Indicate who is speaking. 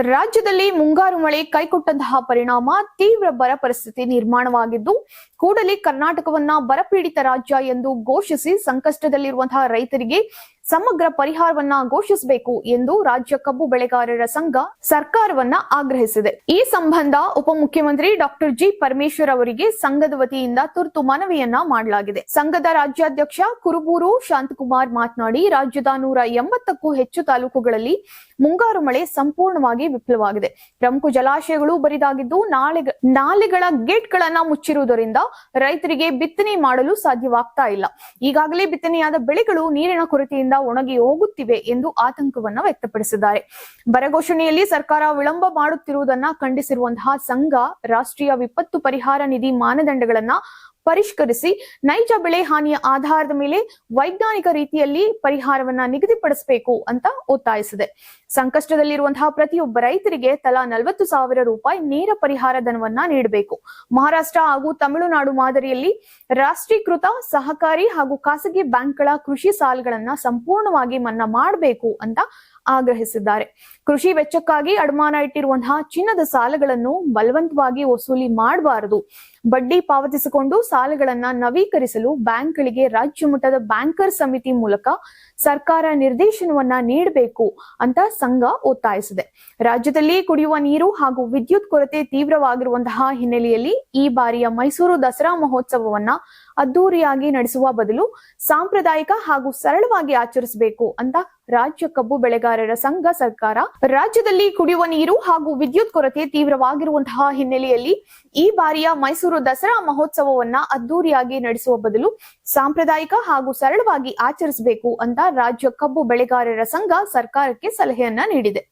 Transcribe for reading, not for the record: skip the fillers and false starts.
Speaker 1: ರಾಜ್ಯದಲ್ಲಿ ಮುಂಗಾರು ಮಳೆ ಕೈಕೊಟ್ಟಂತಹ ಪರಿಣಾಮ ತೀವ್ರ ಬರ ಪರಿಸ್ಥಿತಿ ನಿರ್ಮಾಣವಾಗಿದ್ದು, ಕೂಡಲೇ ಕರ್ನಾಟಕವನ್ನ ಬರಪೀಡಿತ ರಾಜ್ಯ ಎಂದು ಘೋಷಿಸಿ ಸಂಕಷ್ಟದಲ್ಲಿರುವಂತಹ ರೈತರಿಗೆ ಸಮಗ್ರ ಪರಿಹಾರವನ್ನ ಘೋಷಿಸಬೇಕು ಎಂದು ರಾಜ್ಯ ಕಬ್ಬು ಬೆಳೆಗಾರರ ಸಂಘ ಸರ್ಕಾರವನ್ನ ಆಗ್ರಹಿಸಿದೆ. ಈ ಸಂಬಂಧ ಉಪಮುಖ್ಯಮಂತ್ರಿ ಡಾಕ್ಟರ್ ಜಿ ಪರಮೇಶ್ವರ್ ಅವರಿಗೆ ಸಂಘದ ವತಿಯಿಂದ ತುರ್ತು ಮನವಿಯನ್ನ ಮಾಡಲಾಗಿದೆ. ಸಂಘದ ರಾಜ್ಯಾಧ್ಯಕ್ಷ ಕುರುಬೂರು ಶಾಂತಕುಮಾರ್ ಮಾತನಾಡಿ, ರಾಜ್ಯದ 180ಕ್ಕೂ ಹೆಚ್ಚು ತಾಲೂಕುಗಳಲ್ಲಿ ಮುಂಗಾರು ಮಳೆ ಸಂಪೂರ್ಣವಾಗಿ ವಿಫಲವಾಗಿದೆ. ಪ್ರಮುಖ ಜಲಾಶಯಗಳು ಬರಿದಾಗಿದ್ದು, ನಾಲೆಗಳ ಗೇಟ್ಗಳನ್ನ ಮುಚ್ಚಿರುವುದರಿಂದ ರೈತರಿಗೆ ಬಿತ್ತನೆ ಮಾಡಲು ಸಾಧ್ಯವಾಗ್ತಾ ಇಲ್ಲ. ಈಗಾಗಲೇ ಬಿತ್ತನೆಯಾದ ಬೆಳೆಗಳು ನೀರಿನ ಕೊರತೆಯಿಂದ ಒಣಗಿ ಹೋಗುತ್ತಿವೆ ಎಂದು ಆತಂಕವನ್ನ ವ್ಯಕ್ತಪಡಿಸಿದ್ದಾರೆ. ಬರ ಘೋಷಣೆಯಲ್ಲಿ ಸರ್ಕಾರ ವಿಳಂಬ ಮಾಡುತ್ತಿರುವುದನ್ನ ಖಂಡಿಸಿರುವಂತಹ ಸಂಘ ರಾಷ್ಟ್ರೀಯ ವಿಪತ್ತು ಪರಿಹಾರ ನಿಧಿ ಮಾನದಂಡಗಳನ್ನ ಪರಿಷ್ಕರಿಸಿ ನೈಜ ಬೆಳೆ ಹಾನಿಯ ಆಧಾರದ ಮೇಲೆ ವೈಜ್ಞಾನಿಕ ರೀತಿಯಲ್ಲಿ ಪರಿಹಾರವನ್ನ ನಿಗದಿಪಡಿಸಬೇಕು ಅಂತ ಒತ್ತಾಯಿಸಿದೆ. ಸಂಕಷ್ಟದಲ್ಲಿರುವಂತಹ ಪ್ರತಿಯೊಬ್ಬ ರೈತರಿಗೆ ತಲಾ 40,000 ರೂಪಾಯಿ ನೇರ ಪರಿಹಾರ ಧನವನ್ನ ನೀಡಬೇಕು. ಮಹಾರಾಷ್ಟ್ರ ಹಾಗೂ ತಮಿಳುನಾಡು ಮಾದರಿಯಲ್ಲಿ ರಾಷ್ಟ್ರೀಕೃತ ಸಹಕಾರಿ ಹಾಗೂ ಖಾಸಗಿ ಬ್ಯಾಂಕ್ಗಳ ಕೃಷಿ ಸಾಲಗಳನ್ನ ಸಂಪೂರ್ಣವಾಗಿ ಮನ್ನಾ ಮಾಡಬೇಕು ಅಂತ ಆಗ್ರಹಿಸಿದ್ದಾರೆ. ಕೃಷಿ ವೆಚ್ಚಕ್ಕಾಗಿ ಅಡಮಾನ ಇಟ್ಟಿರುವಂತಹ ಚಿನ್ನದ ಸಾಲಗಳನ್ನು ಬಲವಂತವಾಗಿ ವಸೂಲಿ ಮಾಡಬಾರದು. ಬಡ್ಡಿ ಪಾವತಿಸಿಕೊಂಡು ಸಾಲಗಳನ್ನ ನವೀಕರಿಸಲು ಬ್ಯಾಂಕ್ಗಳಿಗೆ ರಾಜ್ಯ ಮಟ್ಟದ ಬ್ಯಾಂಕರ್ ಸಮಿತಿ ಮೂಲಕ ಸರ್ಕಾರ ನಿರ್ದೇಶನವನ್ನ ನೀಡಬೇಕು ಅಂತ ಸಂಘ ಒತ್ತಾಯಿಸಿದೆ. ರಾಜ್ಯದಲ್ಲಿ ಕುಡಿಯುವ ನೀರು ಹಾಗೂ ವಿದ್ಯುತ್ ಕೊರತೆ ತೀವ್ರವಾಗಿರುವಂತಹ ಹಿನ್ನೆಲೆಯಲ್ಲಿ ಈ ಬಾರಿಯ ಮೈಸೂರು ದಸರಾ ಮಹೋತ್ಸವವನ್ನ ಅದ್ದೂರಿಯಾಗಿ ನಡೆಸುವ ಬದಲು ಸಾಂಪ್ರದಾಯಿಕ ಹಾಗೂ ಸರಳವಾಗಿ ಆಚರಿಸಬೇಕು ಅಂತ ರಾಜ್ಯ ಕಬ್ಬು ಬೆಳೆಗಾರರ ಸಂಘ ಸರ್ಕಾರ ರಾಜ್ಯದಲ್ಲಿ ಕುಡಿಯುವ ನೀರು ಹಾಗೂ ವಿದ್ಯುತ್ ಕೊರತೆ ತೀವ್ರವಾಗಿರುವಂತಹ ಹಿನ್ನೆಲೆಯಲ್ಲಿ ಈ ಬಾರಿಯ ಮೈಸೂರು ದಸರಾ ಮಹೋತ್ಸವವನ್ನ ಅದ್ದೂರಿಯಾಗಿ ನಡೆಸುವ ಬದಲು ಸಾಂಪ್ರದಾಯಿಕ ಹಾಗೂ ಸರಳವಾಗಿ ಆಚರಿಸಬೇಕು ಅಂತ ರಾಜ್ಯ ಕಬ್ಬು ಬೆಳೆಗಾರರ ಸಂಘ ಸರ್ಕಾರಕ್ಕೆ ಸಲಹೆಯನ್ನ ನೀಡಿದೆ.